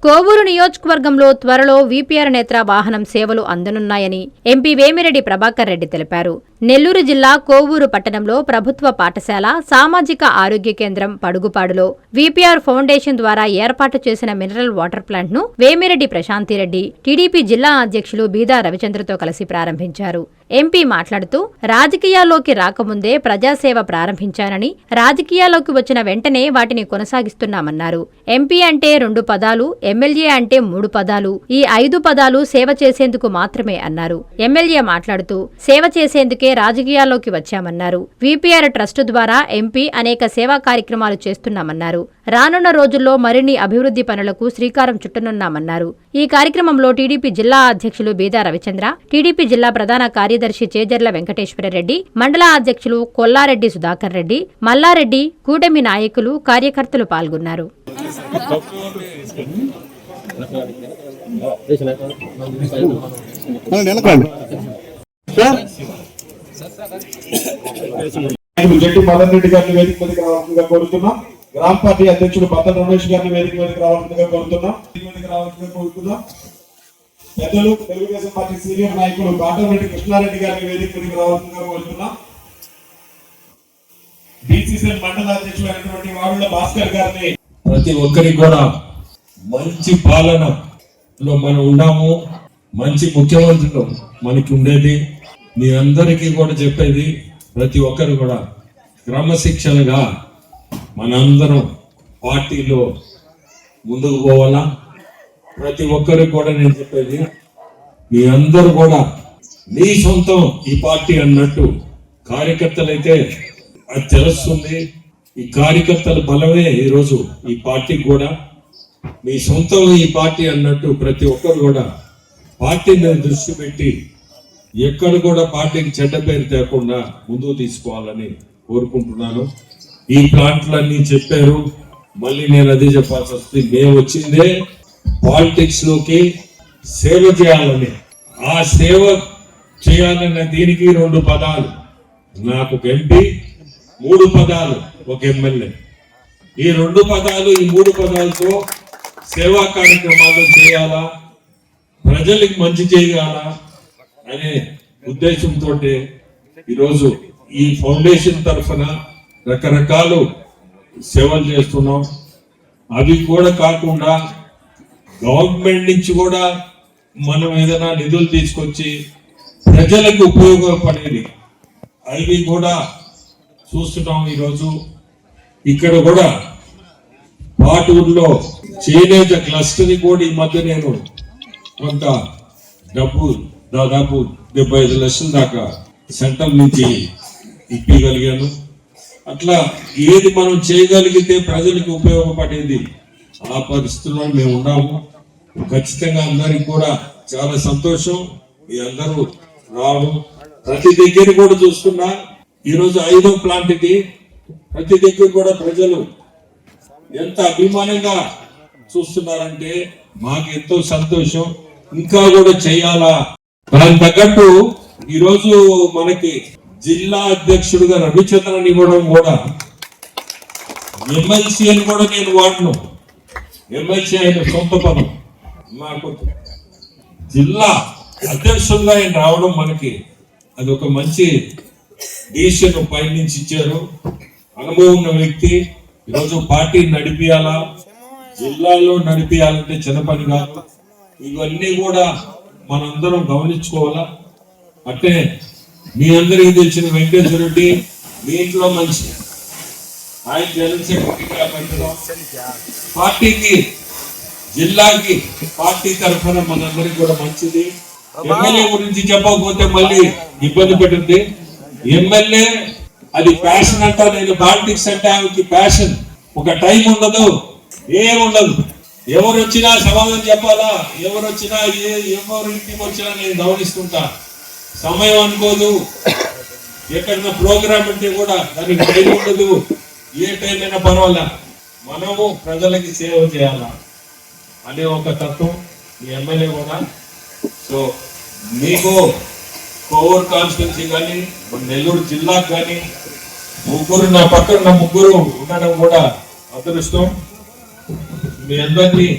కోవూరు నియోజకవర్గంలో త్వరలో వీపీఆర్ నేత్ర వాహనం సేవలు అందనున్నాయని ఎంపీ వేమిరెడ్డి ప్రభాకర్ రెడ్డి తెలిపారు. నెల్లూరు జిల్లా కోవూరు పట్టణంలో ప్రభుత్వ పాఠశాల, సామాజిక ఆరోగ్య కేంద్రం పడుగుపాడులో వీపీఆర్ ఫౌండేషన్ ద్వారా ఏర్పాటు చేసిన మినరల్ వాటర్ ప్లాంట్ ను వేమిరెడ్డి ప్రశాంతిరెడ్డి టీడీపీ జిల్లా అధ్యక్షులు బీదా రవిచంద్రతో కలిసి ప్రారంభించారు. ఎంపీ మాట్లాడుతూ రాజకీయాల్లోకి రాకముందే ప్రజాసేవ ప్రారంభించానని, రాజకీయాల్లోకి వచ్చిన వెంటనే వాటిని కొనసాగిస్తున్నామన్నారు. ఎంపీ అంటే 2 పదాలు, ఎమ్మెల్యే అంటే 3 పదాలు, ఈ 5 పదాలు సేవ చేసేందుకు మాత్రమే అన్నారు. ఎమ్మెల్యే మాట్లాడుతూ సేవ చేసేందుకే రాజకీయాల్లోకి వచ్చామన్నారు. వీపీఆర్ ట్రస్టు ద్వారా ఎంపీ అనేక సేవా కార్యక్రమాలు చేస్తున్నామన్నారు. రానున్న రోజుల్లో మరిన్ని అభివృద్ధి పనులకు శ్రీకారం చుట్టనున్నామన్నారు. ఈ కార్యక్రమంలో టీడీపీ జిల్లా అధ్యక్షులు బీదా రవిచంద్ర, టీడీపీ జిల్లా ప్రధాన కార్యదర్శి చేజర్ల వెంకటేశ్వరరెడ్డి, మండల అధ్యక్షులు కొల్లారెడ్డి సుధాకర్ రెడ్డి, మల్లారెడ్డి, కూటమి నాయకులు, కార్యకర్తలు పాల్గొన్నారు. గ్రామ పార్టీ అధ్యక్షుడు బద్దల రమేష్ గారిని వేదిక మీదకి రావాల్సిందిగా కోరుతున్నాం. పెద్దలు తెలుగుదేశం పార్టీ సీనియర్ నాయకులు కాటమరెడ్డి కృష్ణారెడ్డి గారిని వేదిక మీదకి రావాల్సిందిగా కోరుతున్నాం. బీసీసీఎల్ మండల అధ్యక్షుడైనటువంటి వారుల భాస్కర్ గారిని. ప్రతి ఒక్కరికి కూడా మంచి పాలనలో మనం ఉన్నాము, మంచి ముఖ్యమంత్రులు మనకి ఉండేది. మీ అందరికీ కూడా చెప్పేది, ప్రతి ఒక్కరు కూడా క్రమశిక్షణగా మనందరం పార్టీలో ముందుకు పోవాలా. ప్రతి ఒక్కరికి కూడా నేను చెప్పేది, మీ అందరూ కూడా మీ సొంతం ఈ పార్టీ అన్నట్టు కార్యకర్తలైతే అది తెలుస్తుంది. ఈ కార్యకర్తల బలమే ఈరోజు ఈ పార్టీకి కూడా మీ సొంతం ఈ పార్టీ అన్నట్టు ప్రతి ఒక్కరు కూడా పార్టీ మీద దృష్టి పెట్టి ఎక్కడ కూడా పార్టీకి చెడ్డ పేరు తేకుండా ముందుకు తీసుకోవాలని కోరుకుంటున్నాను. ఈ ప్లాంట్లన్నీ చెప్పారు, మళ్ళీ నేను అదే చెప్పాల్సి వస్తుంది. మేము వచ్చిందే పాలిటిక్స్ లోకి సేవ చేయాలని. ఆ సేవ చేయాలన్న దీనికి 2 పదాలు, నాకు ఒక ఎంపీ, 3 పదాలు ఒక ఎమ్మెల్యే. ఈ 2 పదాలు, ఈ 3 పదాలతో సేవా కార్యక్రమాలు చేయాలా, ప్రజలకు మంచి చేయాలా అనే ఉద్దేశంతో ఈరోజు ఈ ఫౌండేషన్ తరఫున రకరకాలు సేవలు చేస్తున్నాం. అవి కూడా కాకుండా గవర్నమెంట్ నుంచి కూడా మనం ఏదైనా నిధులు తీసుకొచ్చి ప్రజలకు ఉపయోగపడేది అవి కూడా చూస్తున్నాం. ఈరోజు ఇక్కడ కూడా పాటూరులో చేనేత క్లస్టర్ కూడా ఈ మధ్య నేను కొంత డబ్బు దాదాపు 75 లక్షల దాకా సెంట్రల్ నుంచి ఇప్పగలిగాను. అట్లా ఏది మనం చేయగలిగితే ప్రజలకు ఉపయోగపడేది ఆ పరిస్థితుల్లో మేము ఉన్నాము. ఖచ్చితంగా అందరికి కూడా చాలా సంతోషం మీ అందరూ రావడం. ప్రతి దగ్గర కూడా చూస్తున్నా ఈరోజు 5వ ప్లాంట్ ఇది. ప్రతి దగ్గర కూడా ప్రజలు ఎంత అభిమానంగా చూస్తున్నారంటే మాకు ఎంతో సంతోషం. ఇంకా కూడా చెయ్యాలా. దానికి తగ్గట్టు ఈరోజు మనకి జిల్లా అధ్యక్షుడుగా రవిచంద్రన్ ఇవ్వడం కూడా, ఎమ్మెల్సీ అని కూడా నేను వాడను. ఎమ్మెల్సీ ఆయన సొంత పదం. మాకు జిల్లా అధ్యక్షులుగా ఆయన రావడం మనకి అది ఒక మంచి డిసిషన్ పై నుంచి ఇచ్చారు. అనుభవం ఉన్న వ్యక్తి. ఈరోజు పార్టీ నడిపియాలా, జిల్లాలో నడిపియాలంటే చిన్న పని కాదు. ఇవన్నీ కూడా మనందరం గమనించుకోవాలా. అంటే మీ అందరికీ తెలిసిన వెంకటేశ్వర రెడ్డి మీ ఇంట్లో మంచి, ఆయన జనరల్ సెక్రటరీగా పెట్టడం, పార్టీకి జిల్లాకి పార్టీ తరఫున మనందరికి కూడా మంచిది. ఎమ్మెల్యే గురించి చెప్పకపోతే మళ్ళీ ఇబ్బంది పెట్టింది. ఎమ్మెల్యే అది ప్యాషన్ అంటా. నేను పాలిటిక్స్ అంటే ఆమెకి ప్యాషన్. ఒక టైం ఉండదు, ఏముండదు. ఎవరు వచ్చినా సమాధానం చెప్పాలా, ఎవరు వచ్చినా ఎవరు ఇంటికి వచ్చినా నేను గమనిస్తుంటా. సమయం అనుకోదు. ఎక్కడన్నా ప్రోగ్రామ్ అంటే కూడా దానికి టైం ఉండదు. ఏ టైం అయినా పర్వాలా, మనము ప్రజలకి సేవ చేయాలా అనే ఒక తత్వం మీ ఎమ్మెల్యే కూడా. సో మీకు కోవూరు కాన్స్టిట్యున్సీ కానీ నెల్లూరు జిల్లాకు కానీ ముగ్గురు, నా పక్కన 3 ఉండడం కూడా అదృష్టం. మీ అందరినీ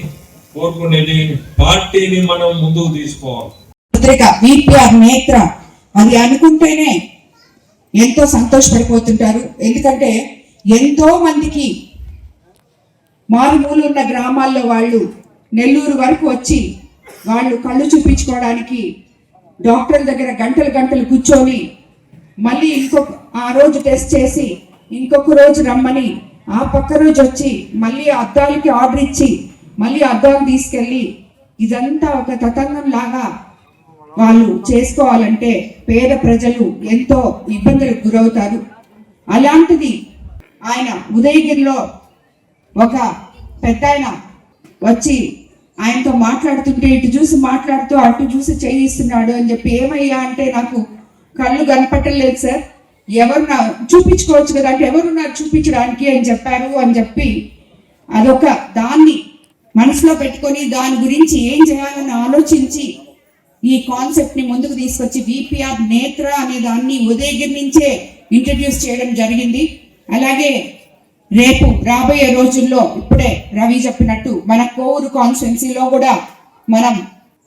కోరుకునేది పార్టీని మనం ముందుకు తీసుకోవాలి. పత్రిక విపిఆర్ నేత్ర అది అనుకుంటేనే ఎంతో సంతోషపడిపోతుంటారు. ఎందుకంటే ఎంతో మందికి మారుమూల ఉన్న గ్రామాల్లో వాళ్ళు నెల్లూరు వరకు వచ్చి వాళ్ళు కళ్ళు చూపించుకోవడానికి డాక్టర్ల దగ్గర గంటలు గంటలు కూర్చొని మళ్ళీ ఆ రోజు టెస్ట్ చేసి ఇంకొక రోజు రమ్మని ఆ పక్క రోజు వచ్చి మళ్ళీ అద్దాలకి ఆర్డర్ ఇచ్చి మళ్ళీ అద్దాలు తీసుకెళ్ళి ఇదంతా ఒక తతంగం లాగా వాళ్ళు చేసుకోవాలంటే పేద ప్రజలు ఎంతో ఇబ్బందులకు గురవుతారు. అలాంటిది ఆయన ఉదయగిరిలో ఒక పెద్ద ఆయన వచ్చి ఆయనతో మాట్లాడుతుంటే ఇటు చూసి మాట్లాడుతూ అటు చూసి చేయిస్తున్నాడు అని చెప్పి ఏమయ్యా అంటే నాకు కళ్ళు కనపట్టలేదు సార్, ఎవరున్నా చూపించుకోవచ్చు కదా అంటే ఎవరున్నారు చూపించడానికి అని చెప్పారు అని చెప్పి అదొక దాన్ని మనసులో పెట్టుకొని దాని గురించి ఏం చేయాలని ఆలోచించి ఈ కాన్సెప్ట్ ని ముందుకు తీసుకొచ్చి విపిఆర్ నేత్ర అనే దాన్ని ఉదయగిరి నుంచే ఇంట్రడ్యూస్ చేయడం జరిగింది. అలాగే రేపు రాబోయే రోజుల్లో ఇప్పుడే రవి చెప్పినట్టు మన కోవూరు కాన్స్టిట్యున్సీలో కూడా మనం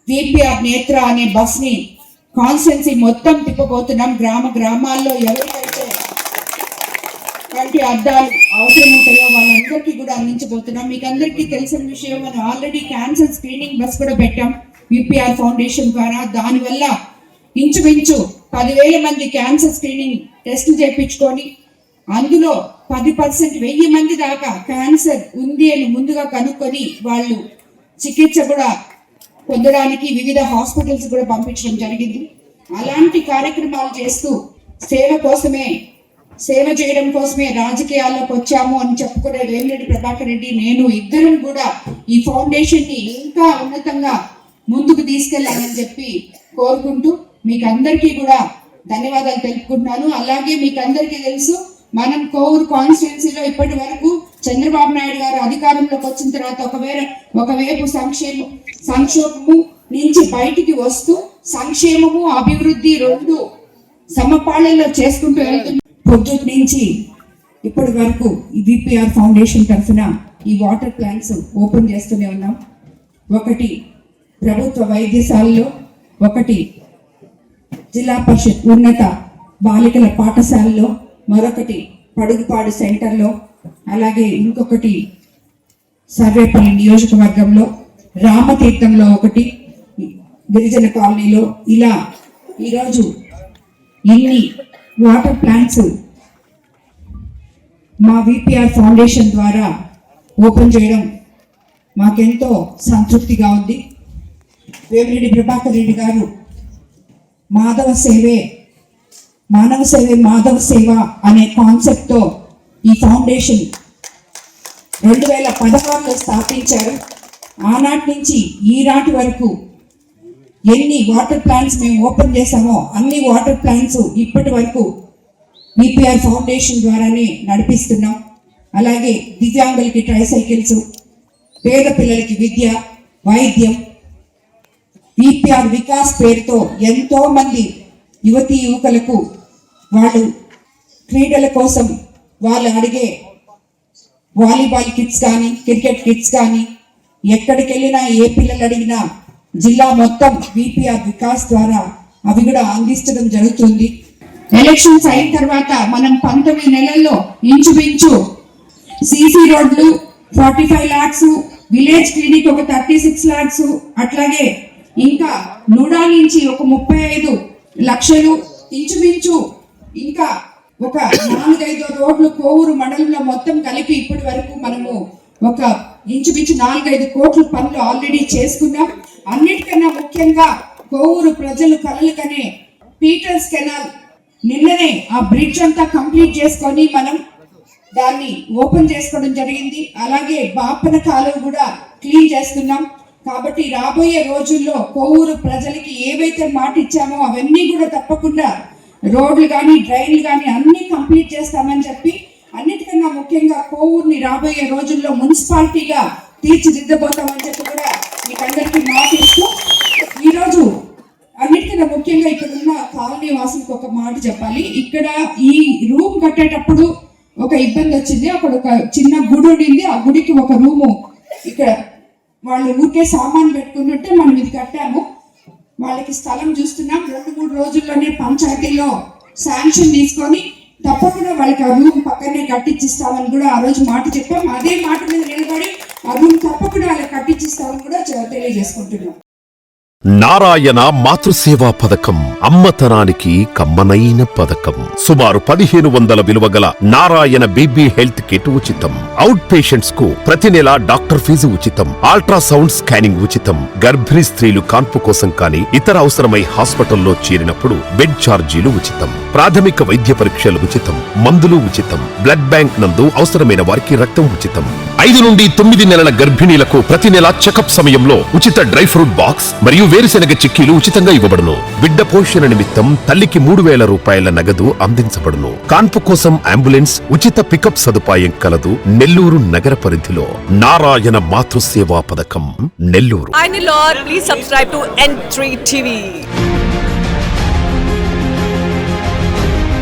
విపిఆర్ నేత్ర అనే బస్ ని కాన్స్టిట్యున్సీ మొత్తం తిప్పబోతున్నాం. గ్రామాల్లో ఎవరికైతే కంటి అద్దాలు అవసరం ఉంటాయో వాళ్ళందరికీ కూడా అందించబోతున్నాం. మీకు అందరికీ తెలిసిన విషయం, మనం ఆల్రెడీ క్యాన్సర్ స్క్రీనింగ్ బస్ కూడా పెట్టాం విపిఆర్ ఫౌండేషన్ ద్వారా. దానివల్ల ఇంచుమించు 10,000 మంది క్యాన్సర్ స్క్రీనింగ్ టెస్టులు చేయించుకొని అందులో 10% 1000 మంది దాకా క్యాన్సర్ ఉంది అని ముందుగా కనుక్కొని వాళ్ళు చికిత్స కూడా పొందడానికి వివిధ హాస్పిటల్స్ కూడా పంపించడం జరిగింది. అలాంటి కార్యక్రమాలు చేస్తూ సేవ చేయడం కోసమే రాజకీయాల్లోకి వచ్చాము అని చెప్పుకునే వేమిరెడ్డి ప్రభాకర్ రెడ్డి నేను ఇద్దరం కూడా ఈ ఫౌండేషన్ ని ఇంకా ఉన్నతంగా ముందుకు తీసుకెళ్లాలని చెప్పి కోరుకుంటూ మీకు అందరికీ కూడా ధన్యవాదాలు తెలుపుకుంటున్నాను. అలాగే మీకు అందరికీ తెలుసు, మనం కోవూరు కాన్స్టిట్యున్సీలో ఇప్పటి వరకు చంద్రబాబు నాయుడు గారు అధికారంలోకి వచ్చిన తర్వాత ఒకవైపు సంక్షోభము నుంచి బయటికి వస్తూ సంక్షేమము అభివృద్ధి రెండు సమపాళల్లో చేసుకుంటూ వెళ్తున్న పొద్దుటి నుంచి ఇప్పటి వరకు ఈ విపిఆర్ ఫౌండేషన్ తరఫున ఈ వాటర్ ప్లాంట్స్ ఓపెన్ చేస్తూనే ఉన్నాం. ఒకటి ప్రభుత్వ వైద్యశాలలో, ఒకటి జిల్లా పరిషత్ ఉన్నత బాలికల పాఠశాలలో, మరొకటి పడుగుపాడు సెంటర్లో, అలాగే ఇంకొకటి సర్వేపల్లి నియోజకవర్గంలో, రామతీర్థంలో ఒకటి, గిరిజన కాలనీలో, ఇలా ఈరోజు ఇన్ని వాటర్ ప్లాంట్స్ మా విపిఆర్ ఫౌండేషన్ ద్వారా ఓపెన్ చేయడం మాకెంతో సంతృప్తిగా ఉంది. వేమిరెడ్డి ప్రభాకర్ రెడ్డి గారు మానవ సేవే మాధవ సేవ అనే కాన్సెప్ట్తో ఈ ఫౌండేషన్ 2016లో స్థాపించారు. ఆనాటి నుంచి ఈనాటి వరకు ఎన్ని వాటర్ ప్లాంట్స్ మేము ఓపెన్ చేసామో అన్ని వాటర్ ప్లాంట్స్ ఇప్పటి వరకు విపిఆర్ ఫౌండేషన్ ద్వారానే నడిపిస్తున్నాం. అలాగే దివ్యాంగులకి ట్రైసైకిల్స్, పేద పిల్లలకి విద్య, వైద్యం, విపిఆర్ వికాస్ పేరుతో ఎంతో మంది యువతీ యువకులకు వాళ్ళు క్రీడల కోసం వాళ్ళు అడిగే వాలీబాల్ కిట్స్ కానీ క్రికెట్ కిట్స్ కానీ ఎక్కడికి వెళ్ళినా ఏ పిల్లలు అడిగినా జిల్లా మొత్తం విపిఆర్ వికాస్ ద్వారా అవి కూడా అందించడం జరుగుతుంది. ఎలక్షన్స్ అయిన తర్వాత మనం 19 నెలల్లో ఇంచుమించు సిసి రోడ్లు 45 lakhs, విలేజ్ క్లినిక్ ఒక 36 lakhs, అట్లాగే ఇంకా నూడా నుంచి ఒక 35 లక్షలు, ఇంచుమించు ఇంకా ఒక 4-5 రోడ్లు కోవూరు మండలంలో మొత్తం కలిపి ఇప్పటి వరకు మనము ఒక ఇంచుమించు 4-5 కోట్ల పనులు ఆల్రెడీ చేసుకున్నాం. అన్నిటికన్నా ముఖ్యంగా కోవూరు ప్రజలు కలలు కనే పీటర్స్ కెనాల్ నిన్ననే ఆ బ్రిడ్జ్ అంతా కంప్లీట్ చేసుకొని మనం దాన్ని ఓపెన్ చేసుకోవడం జరిగింది. అలాగే బాపన కాలువ కూడా క్లీన్ చేస్తున్నాం. కాబట్టి రాబోయే రోజుల్లో కోవూరు ప్రజలకి ఏవైతే మాట ఇచ్చామో అవన్నీ కూడా తప్పకుండా రోడ్లు కానీ డ్రైన్లు కానీ అన్నీ కంప్లీట్ చేస్తామని చెప్పి, అన్నిటికన్నా ముఖ్యంగా కోవూరుని రాబోయే రోజుల్లో మున్సిపాలిటీగా తీర్చిదిద్దబోతామని చెప్పి కూడా మీకు అందరికీ మాట ఇస్తూ, ఈరోజు అన్నిటికన్నా ముఖ్యంగా ఇక్కడ ఉన్న కాలనీ వాసులకు ఒక మాట చెప్పాలి. ఇక్కడ ఈ రూమ్ కట్టేటప్పుడు ఒక ఇబ్బంది వచ్చింది. అక్కడ ఒక చిన్న గుడి ఉండింది. ఆ గుడికి ఒక రూము ఇక్కడ వాళ్ళు ఊరికే సామాన్ పెట్టుకుంటుంటే మనం ఇది కట్టాము. వాళ్ళకి స్థలం చూస్తున్నాం. 2-3 రోజుల్లోనే పంచాయతీలో శాంక్షన్ తీసుకొని తప్పకుండా వాళ్ళకి ఆ రూమ్ పక్కనే కట్టించిస్తామని కూడా ఆ రోజు మాట చెప్పాం. అదే మాట మీద నిలబడి ఆ రూమ్ తప్పకుండా వాళ్ళకి కట్టించిస్తామని కూడా తెలియజేసుకుంటున్నాం. నారాయణ మాతృసేవా పథకం అమ్మతనానికి కమ్మనైన పథకం. సుమారు 1500 విలువ గల నారాయణ బేబీ హెల్త్ కిట్ ఉచితం. అవుట్ పేషెంట్స్ కు ప్రతి నెల డాక్టర్ ఫీజు ఉచితం. అల్ట్రాసౌండ్ స్కానింగ్ ఉచితం. గర్భిణీ స్త్రీలు కాన్పు కోసం కానీ ఇతర అవసరమై హాస్పిటల్లో చేరినప్పుడు బెడ్ ఛార్జీలు ఉచితం. ప్రాథమిక వైద్య పరీక్షలు ఉచితం. మందులు ఉచితం. బ్లడ్ బ్యాంక్ నందు అవసరమైన వారికి రక్తం ఉచితం. 5 నుండి 9 నెలల గర్భిణీలకు ప్రతి నెల చెకప్ సమయంలో ఉచిత డ్రై ఫ్రూట్ బాక్స్ మరియు వేరుశెనగ చిక్కీలు ఉచితంగా ఇవ్వబడును. బిడ్డ పోషణ నిమిత్తం తల్లికి 3000 రూపాయల నగదు అందించబడును. కాన్పు కోసం అంబులెన్స్ ఉచిత పికప్ సదుపాయం కలదు. నెల్లూరు నగర పరిధిలో నారాయణ మాతృసేవా పథకం Nellore. Please subscribe to N3 TV.